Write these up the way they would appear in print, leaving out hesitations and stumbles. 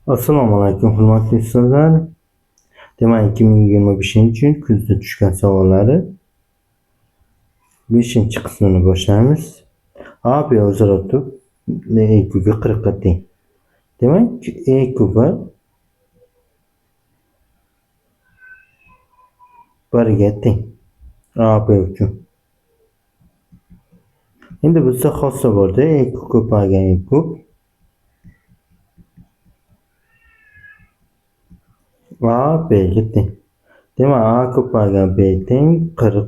Assalomu alaykum hurmatli ustozlar. Demak 2025-yil kuzda tushgan savollari 5-qismini boshlaymiz. A B o'zaro turib E kubi 40 ga teng. Demak E kubi 1 ga teng. A B uchun. Endi bizda xossa borda E kub ko'paygan E kub A B ga teng. Demak A ko'paygan B teng 40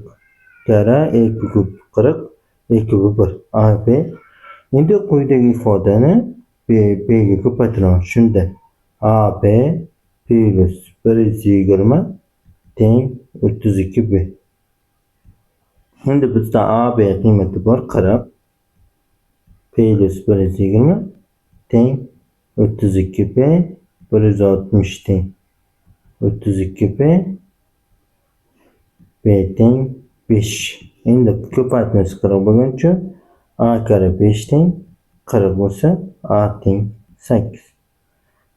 kara E kub 40 E kubi 1 A B. Endi quyidagi ifodani B ga ko'paytiramiz. Shunda A B plus 120 teng 32 B. Endi bizda A B qiymati bor 40 plus 120 teng 32 B 160 teng 32 B B teng 5. Endi ko'paytmasi 40 bo'lgani uchun A kare 5 teng 40 bo'lsa A teng 8.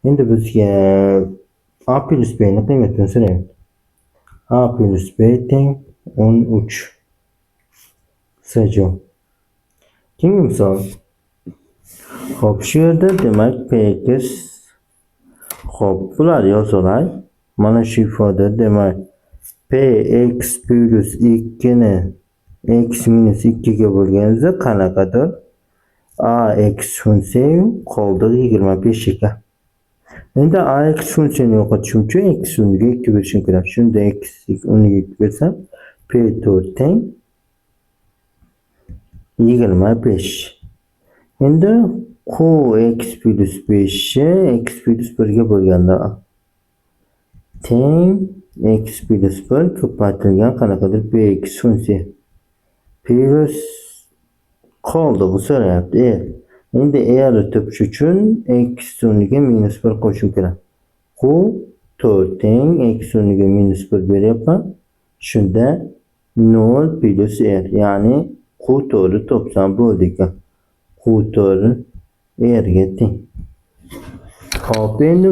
Endi bizga A plus B ni qiymatini so'rayapti. A plus B teng 13. Sajov. Keyingi misol. Xo'p, shu yerda demak Px xo'p, bular yozilay. Mana shu ifoda demak Px plus 2 ni x minus 2 ga bo'lganida qanaqadir Ax funksiya qoldi 25 ekan. Endi Ax funksiyani yo'qotish uchun x o'rniga 2 berishim kerak. Shunda x o'rniga 2 bersam P4 teng 25. Endi q x plus 5 x plus 1 ga bo'lganda teng x plus 1 ko'paytirilgan qanaqadir bx funksiya plus qoldi bu so'rayapti. Endi r topish uchun x o'rniga minus 1 qo'shishim kerak. Q 4 teng x o'rniga minus 1 beryapman. Shunda 0 plus r, ya'ni Q4 topsam bo'ldi ekan. Q4 r ga teng. Hop, endi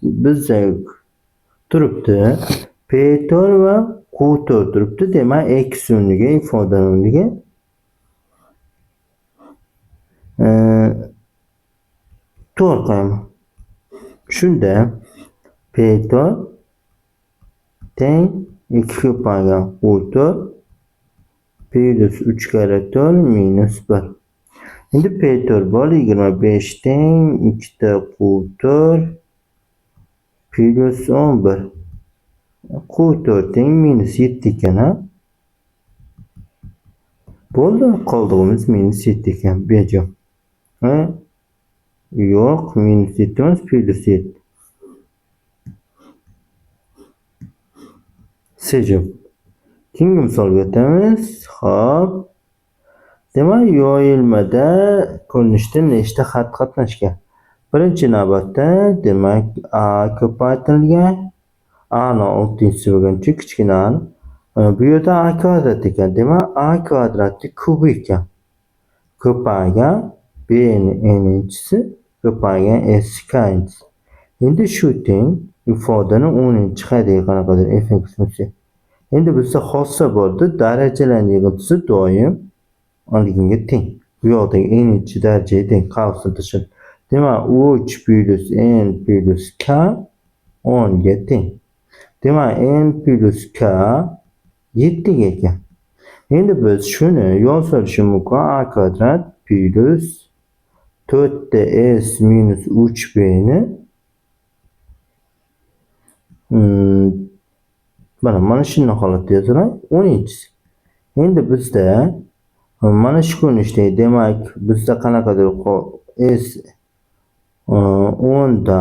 bizda turibdi P4 va Q4 turibdi. Demak x o'rniga ifoda o'rniga 4 qo'yaman. Shunda P4 teng 2 ko'paygan Q4 plus 3 kare 4 minus 1. Endi P4 bor 25 teng 2 ta Q4 plus 11. Q4 teng minus 7 ekan. Bo'ldi, qoldig'imiz minus 7 ekan. Bejo. Yo'q, minus 7 emas, plus 7. Sejib. Keyingi misolga o'tamiz. Xo'p. Demak, yoyilmada ko'rinishda nechta xat qatnashgan? Birinchi navbatda demak A ko'paytirilgan. A ni 6-si bo'lgan uchun kichkina a. Bu yerda a kvadrat ekan. Demak, a kvadratning kubi ekan. Ko'paygan b ni n'inchisi ko'paygan s k'inchisi. Endi shu teng ifodani 10-chi hadya qanaqadir fx funksiya. Endi bizda xossa borda darajalarning yig'indisi doim oliginga teng. Bu yoqdagi n'inchi darajaga teng qavsni tashib. Demak, uch plus n plus k 10 ga teng. Demak, n plus k 7 ga ekan. Endi biz shuni yozishimiz mumkin. A kvadrat plus 4 ta s minus 3b ni mana shunday holatda yoziladi 10-chisi. Endi bizda mana shu ko'rinishda demak bizda qanaqadir s 10 da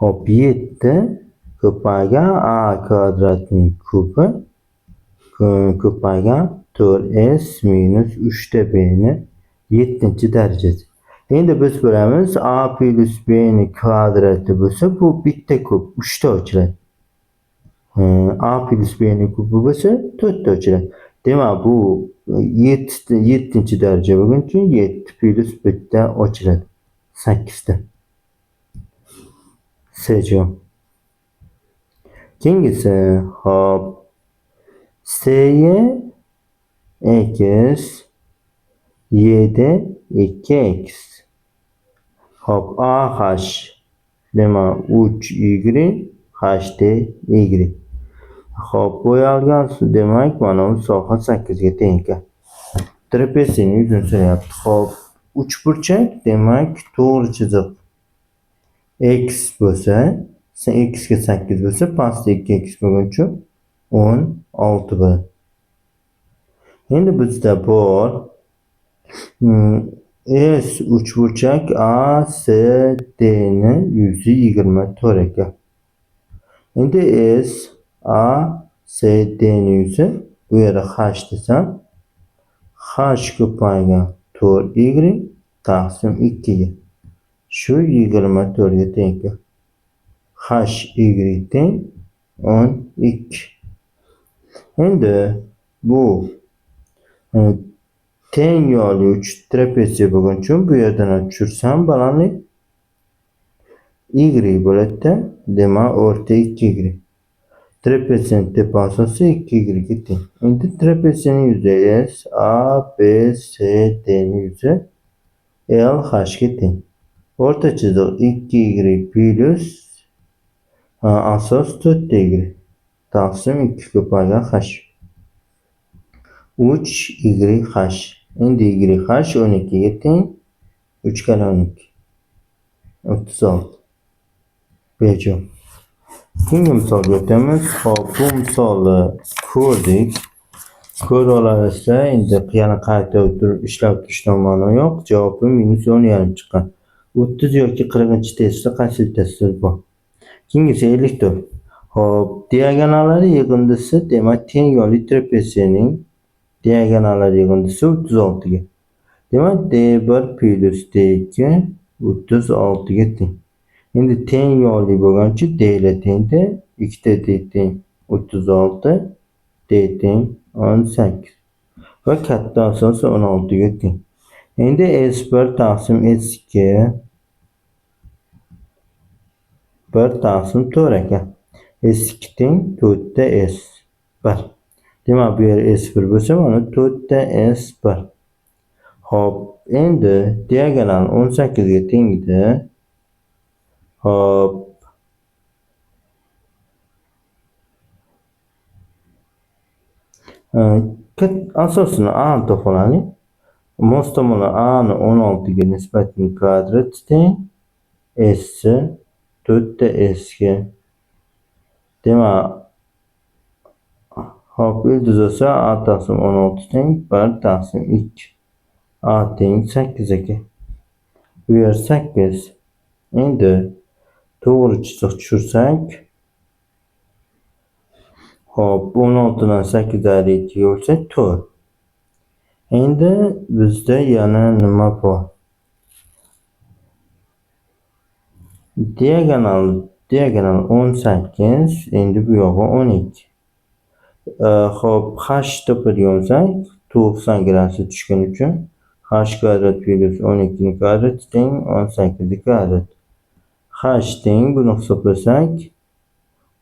hop 7 ko'paygan a kvadratning kubi ko'paygan 4s minus 3b ni 7-darajasi. Endi biz bilamiz a plus b ni kvadrati bo'lsa bu bitta kub 3 ta ochiladi. A plus b ni kubi bo'lsa 4 ta ochiladi. Demak bu 7-daraja bo'lgani uchun 7 plus bitta ochiladi 8 ta. Sejum. Kengisi hop S'ye x, y'de 2x. Hop AH nima 3y, h'de y. Hop bo'yalgan demak mana bu soha 8 ga teng ekan. Trapeziyaning yuzini so'rayapti. Hop, uchburchak demak to'g'ri chiziq x bo'lsa, x ga 8 bo'lsa, pastda 2x bo'lgani uchun 16 bo'ladi. Endi bizda bor S uchburchak ACD ni yuzi 24 ekan. Endi S ACD ni yuzi bu yerda h desam, h ko'paygan 4y taqsim 2 ga. Shu 24 ga teng ekan. hy teng 12. Endi bu teng yo'li 3 trapeziya bo'lgani uchun bu yerdan tushirsam balandni y bo'ladi-da. Demak, o'rta 2y. Trapeziyaning tepa asosi 2y ga teng. Endi trapeziyaning yuzi S, A, B, C, D ning yuzi L, H ga teng. O'rta chiziq 2y plus asos 4y taqsim 2 ko'paygan h. 3yh. Endi yh 12 ga teng. 3 kala 12. 36. Bejum. Keyingi misolga o'tamiz. Hop, bu misolni ko'rdik. Ko'rib olasizlar. Endi yana qayta ishlab turishdan ma'no yo'q. Javobi -10,5 chiqqan. 30 yoki 40-testda qaysi testlar bor? Keyingisi 54. Hop, diagonallari yig'indisi demak teng yo'li trapeziyaning diagonallari yig'indisi 36 ga. Demak, D1 plus D2 36 ga teng. Endi teng yo'li bo'lgani uchun D ile tengda. 2 ta D teng 36, D teng 18 va katta asosi 16 ga teng. Endi S1 taqsim S2 1 taqsim 4 ekan. S2 teng 4 ta S1. Demak, bu yer S1 bo'lsa, mana 4 ta S1. Hop, endi diagonal 18 ga teng edi. Hop. Asosini A topolani. Mos tomoni A ni 16 ga nisbatan kvadrat teng. S 4 ta S ga. Demak, hop, ildiz bo'lsa A taqsim 16 teng 1 taqsim 2. A teng 8 ekan. Bu yer 8. Endi to'g'ri chiziq tushirsak, hop, 16 dan 8 ayirib bo'lsa 4. Endi bizda yana nima bor? Diagonal 18, endi bu yog'i 12. Hop, h topadigan bo'lsak, 90 gradusga tushgani uchun h kvadrat plus 12 ning kvadrati teng 18 ning kvadrati. H teng buni hisoblasak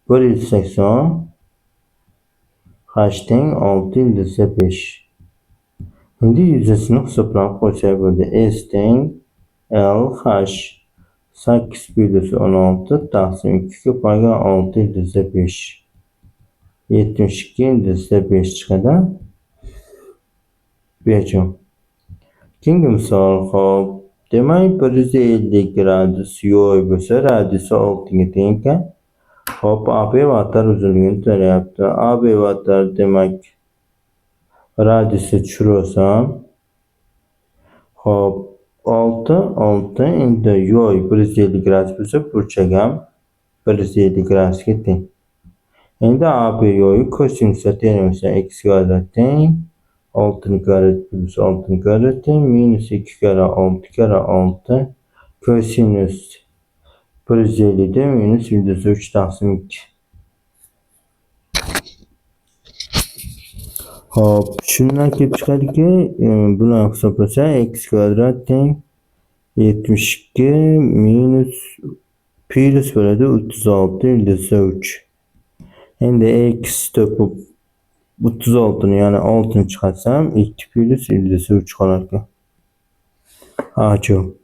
180. H teng 6,5. Endi yuzasini hisoblab qo'ysak bo'ladi. S teng L H 8 plus 16 taqsim 2 ko'paygan 6,5. 72,5 chiqadi. Bejum. Keyingi misol, hop, demak 150 gradus yo'l bo'lsa, radiusi 6 ga teng ekan. Hop, AB vatar uzunligini so'rayapti. AB vatar demak radiusni tushirasan. Hop, 6. Endi yo'l 150 gradus bo'lsa, burchak ham 150 gradusga teng. Endi AB yo'yi kosinusga teng bo'lsa, x kvadrat teng 6 ning kvadrati plus 6 ning kvadrati minus 2 kara 6 kara 6 kosinus 150 da minus 3 taqsim 2. Hop, shundan kelib chiqadiki, buni hisoblasa x kvadrat teng 72 minus pi plus bo'ladi 36 ildizda 3. Endi x topib 36 ni ya'ni 6 ni chiqarsam 2 plus ildizda 3 qolar ekan. Acho.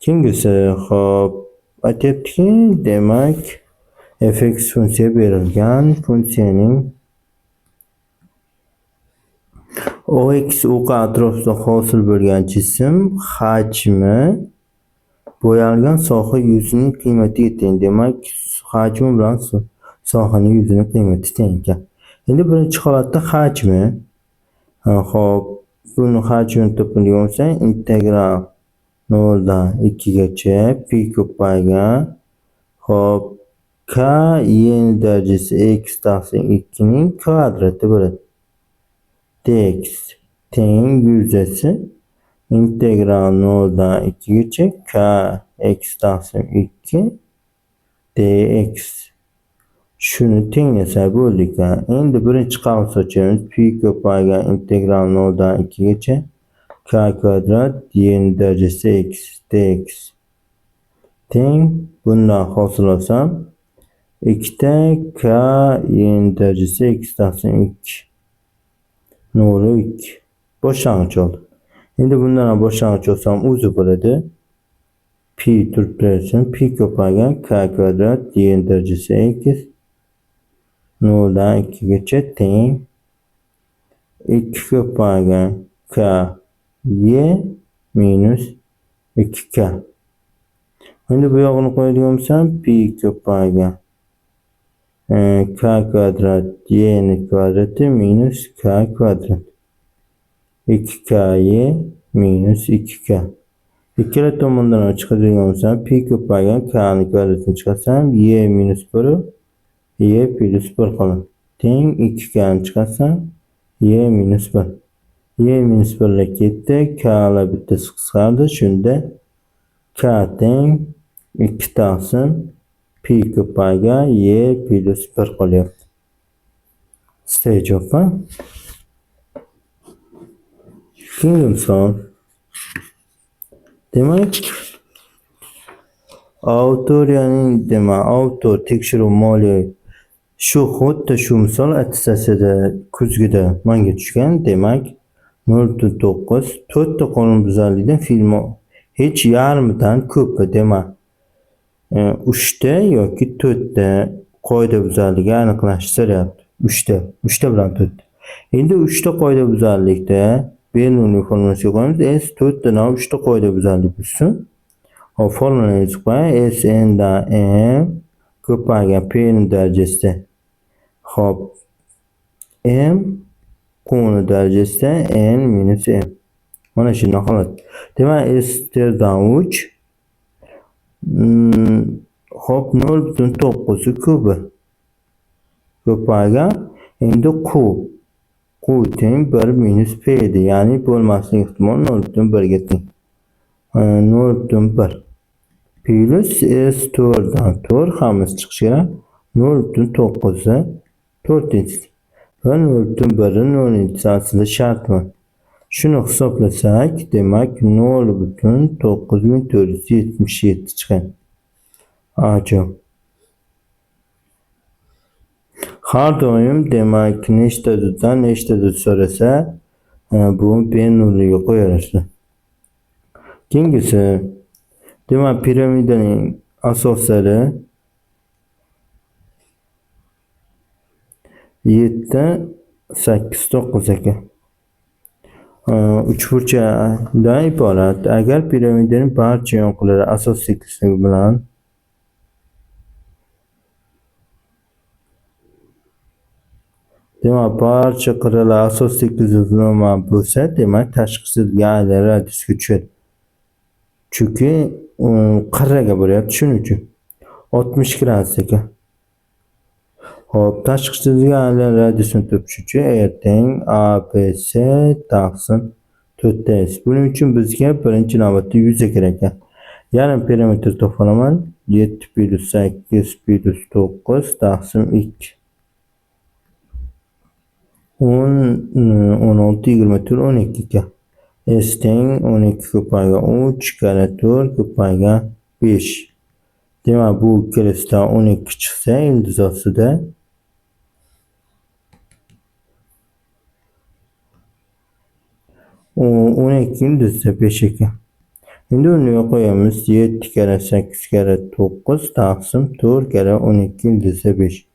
Keyingisi hop aytyaptiki, demak fx funksiya berilgan. Funksiyaning ox o'qi atrofida hosil bo'lgan jism hajmi bo'yalgan soha yuzining qiymatiga teng. Demak, hajmi bilan sohaning yuzining qiymati teng ekan. Endi birinchi holatda hajmi, hop, buni hajmini topadigan bo'lsa, integral 0 dan 2 gacha pi ko'paygan hop k y darajasi x taqsim 2 ning kvadrati bo'ladi. dx teng yuzasi integral 0 dan 2 gacha k x taqsim 2 dx. Shuni tenglasa bo'ldi ekan. Endi birinchi qavs ochamiz. Pi ko'paygan integral 0 dan 2 gacha k kvadrat y darajasi x dx teng bundan hosil olsam 2 ta k y darajasi x taqsim 2 nolu 2 boshlang'ich oldi. Endi bundan ham boshlang'ich olsam o'zi bo'ladi. Pi turibdi. Pi ko'paygan k kvadrat y darajasi x 0 dan 2 gacha teng 2 ko'paygan k y minus 2k. Endi bu yog'ini qo'yadigan bo'lsam pi ko'paygan k kvadrat y ni kvadrati minus k kvadrat 2ky minus 2k. Ikkala tomondan chiqadigan bo'lsam pi ko'paygan k ni kvadratini chiqarsam y minus 1 y plus 1 qoladi. Teng 2k ni chiqarsam y minus 1. Y minus 1 lar ketdi, k lar bittasi qisqardi. Shunda k teng 2 taqsim pi ko'paygan y plus 1 qolyapti. C javob. Keyingi misol. Demak, autor tekshiruv moliya xuddi shu misol attestatsiyada kuzgida menga tushgan. Demak, 0.9 4 ta qonunbuzarlikdan film hech yarmidan ko'pi, demak 3 ta yoki 4 ta qoidabuzarlikni aniqlashni so'rayapti. 3 ta bilan 4 ta. Endi 3 ta qoidabuzarlikda Bernoulli formulasiga qo'yamiz. S 4 dan 3 ta qoidabuzarlik bo'lsin. Hop, formulani yozib qo'ying. S n dan m ko'paygan p ning darajasida hop m qo'ni darajasida n minus m. Mana shunday holat. Demak, s dan 3 hop 0.9 kubi ko'paygan endi q teng 1 minus p edi. Ya'ni bo'lmaslik ehtimoli 0.1 ga teng. 0.1 plus s 4 dan 4 hammasi chiqishi kerak. 0.9 4-inchi va 0.1 0-inchi aslida shartmi? Shuni hisoblasak, demak 0.9477 chiqadi. Ajoyib. Har doim demak nechtadadan nechtada so'rasa, bu Bernoulliga qo'yarasiz. Keyingisi, demak piramidaning asoslari 7, 8, 9 ekan. Uchburchakdan iborat. Agar piramidaning barcha yonqilari asos tekisligi bilan demak barcha qirralar asos tekislik bilan bo'lsa, demak tashqi chizilgan aylan radiusga tushadi. Chunki qirraga bo'lyapti, shuning uchun 60 gradus ekan. Hop, tashqi chizilgan aylan radiusini topish uchun teng ABC taqsim 4S. Buning uchun bizga birinchi navbatda yuza kerak ekan. Yarim perimetr to'plaman 7 plus 8 plus 9 taqsim 2. 16, 24, 12 ekan. S teng 12 ko'paygan 3 karra 4 ko'paygan 5. Demek bu ikkalasidan 12 chiqsa ildiz ostida 12 ildizda 5 ekan. Endi uni qo'yamiz. 7 kare 8 kare 9 taqsim 4 kare 12 ildizda 5.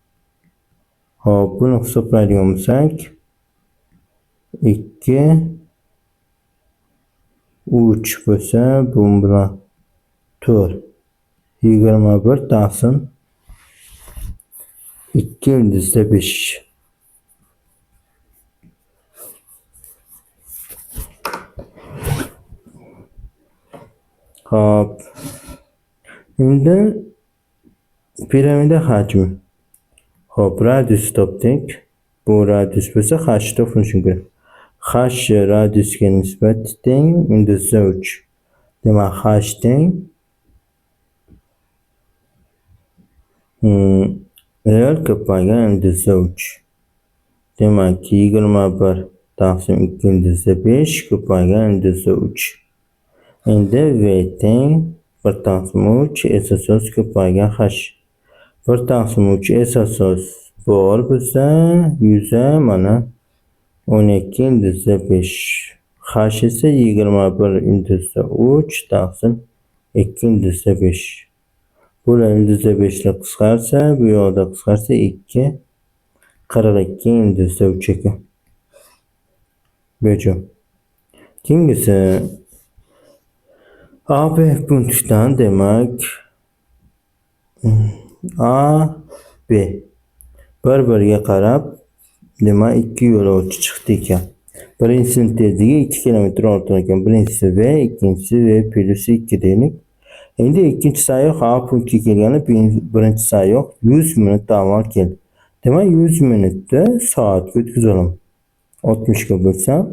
Hop, buni hisoblaydigan bo'lsak 2 3 bo'lsa, bu bilan 4 21 taqsim 2 ildizda 5. Hop. Endi piramida hajmi. Hop, radius topdik. Bu radius bo'lsa, h topishimiz kerak. H radiusga nisbat teng ildizda 3. Demak, h teng L ko'paygan ildizda 3. Demak, 21 taqsim 2 ildizda 5 ko'paygan ildizda 3. Endi V teng 1 taqsim 3 esasos ko'paygan h. 1 taqsim 3 esasos bor bo'lsa, yuza mana 12 ildizda 5. H esa 21 ildizda 3 taqsim 2 ildizda 5. Bular ildizda 5 lar qisqarsa, bu yoqda qisqarsa 2 42 ildizda 3 ekan. Bejo. Keyingisi AB punktidan demak A, B bir-biriga qarab demak 2 yo'lovchi chiqdi ekan. Birinchisining tezligi 2 km ortar ekan. Birinchisi V, ikkinchisi V plus 2 deylik. Endi ikkinchi sayyoh A punktiga kelganda birinchi sayyoh 100 minut avval keldi. Demak, 100 minutda soatga o'tkazamiz. 60 ga bo'lsam,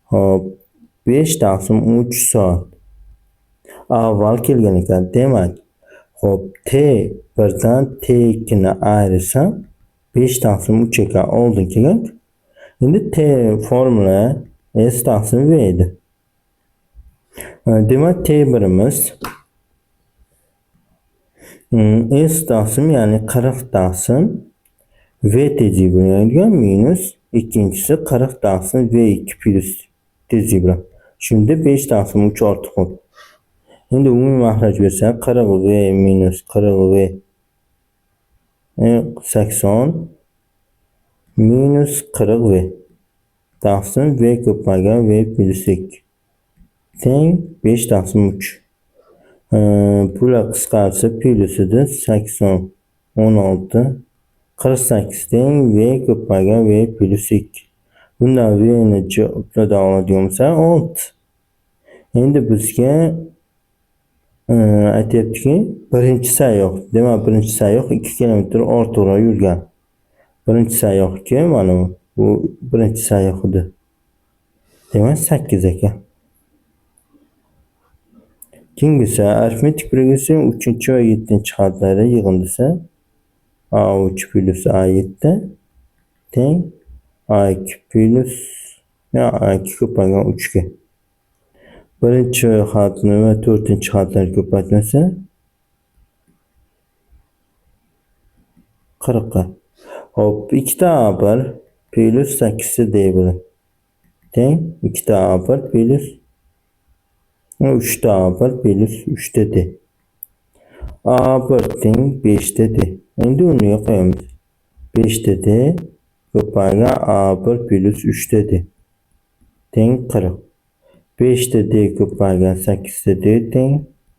hop 5 taqsim 3 soat avval kelgan ekan. Demak, hop T birdan T2 ni ayirsa 5 taqsim 3 ekan oldin kelgan. Endi T formula S taqsim V edi. Demak, T1'imiz S taqsim ya'ni 40 taqsim V tezliği bilan minus ikkinchisi 40 taqsim V2 plus tezliği bilan. Şimdi 5 taqsim 3 ortiq bo'ldi. Endi umumiy mahraj bersak 40 V minus 40 V 80 minus 40 V taqsim V ko'paygan V plus 2 teng 5 taqsim 3. Bular qisqarsa plusidir 80 16 48 teng V ko'paygan V plus 2. Bundan V ni jo'qlardan oladigan bo'lsak 6. Endi bizga aytyaptiki, birinchi sayyoh, demak birinchi sayyoh 2 km ortiqroq yurgan. Birinchi sayyohga mana bu birinchi sayyoh edi. Demak 8 ekan. Keyingisi arifmetik progression 3 va 7 xatlari yig'indisi A3 plus A7 teng A2 plus A2 ko'paygan 3 ga. Birinchi xatni va 4-chi xatlarni ko'paytmasa 40 ga. Hop, 2 ta A1 plus 8 D1 teng 2 ta A1 plus 3 ta A1 plus 3 ta D. A1 teng 5 ta D. Endi uni qo'yamiz. 5 ta D ko'paygan A1 plus 3 ta D teng 40. 5 ta D ko'paygan 8 ta D teng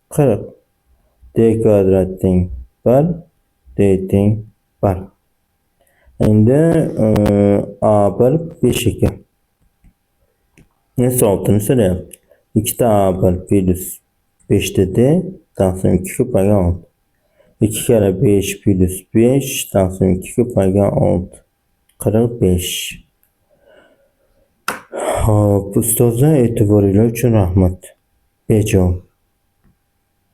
40. D kvadrat teng 1, D teng 1. Endi A1 5 ekan. Neyse altını soruyorum. 2 ta A1 plus 5 ta D taqsim 2 ko'paygan 6. 2 kere 5 plus 5 taqsim 2 ko'paygan 6. 45. Hop, ustozlar e'tiboringlar uchun rahmat. Bejo.